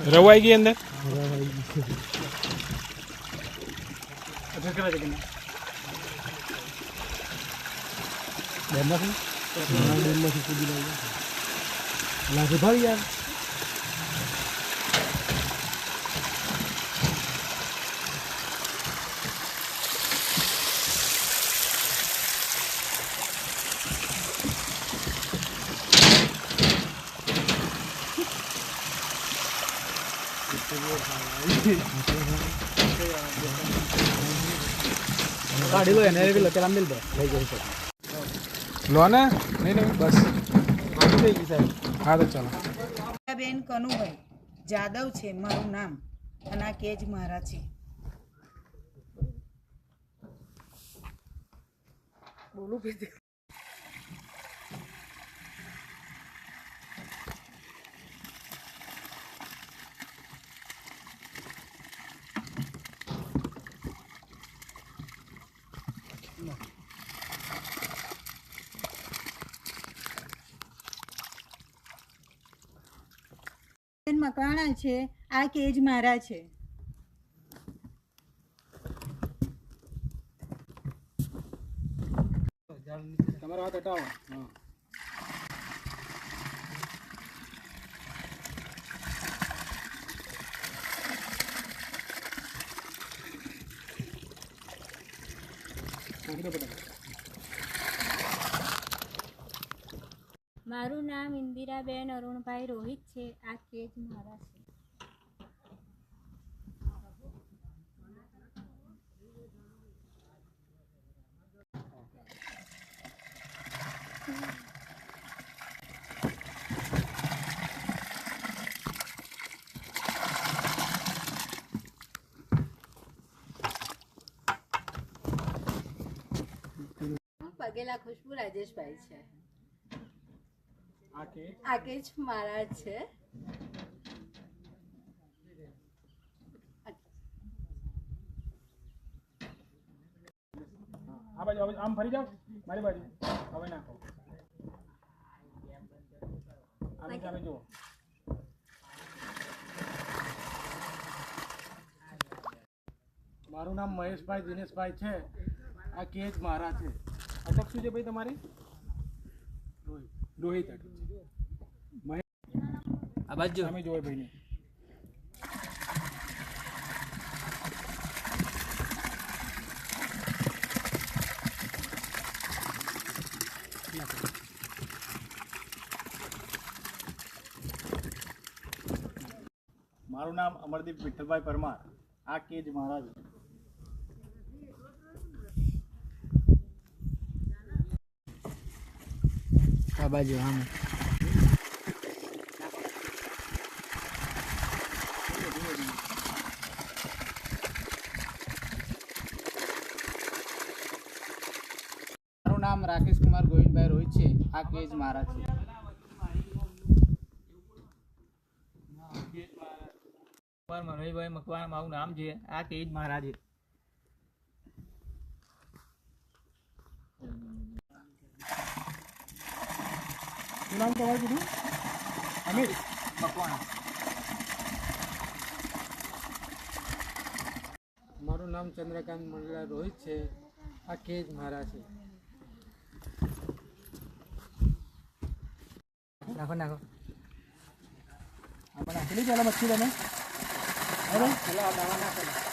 रवाई की अंदर यार गाड़ी लो एने भी चला मिल दे ले जाओ लो ना नहीं बस बाकी થઈ ગઈ સાહેબ હા તો ચાલો બેન કનુભાઈ જાદવ છે મારું નામ અને આ કેજ મારા છે બોલું કે મકવાણા છે આ કેજ મારા છે તમારો હાથ હટાવો હા મારું નામ ઇન્દિરાબેન અરુણભાઈ રોહિત છે આ કેજ મારા છે પગેલા ખુશ્બુ રાજેશભાઈ છે આ કેજ મારા છે આ બાજુ આમ ફરી જાઓ મારી બાજુ હવે નાખો આની સામે જુઓ મારું નામ મહેશભાઈ દિનેશભાઈ છે આ કેજ મારા છે અટક શું છે ભાઈ તમારી રોહિત અટક આ બાજુ સામે જોવે ભાઈને મારું નામ અમરદીપ વિઠ્ઠલભાઈ પરમાર આ કેજ મારા છે આ બાજુ આમ મારું નામ રાકેશ કુમાર ગોવિંદભાઈ રોહિત છે આ કેજ મારા છે મનોજભાઈ મકવાણા મારું નામ છે આ કેજ મારા છે શું નામ તમારું કીધું અમીર મકવાણા મારું નામ ચંદ્રકાંત મંડલા રોહિત છે આ કેજ મારા છે નાખો નાખો આપણે નાખેલી ચાલો મચ્છી તમે હેલો ચાલો આ દાવા નાખો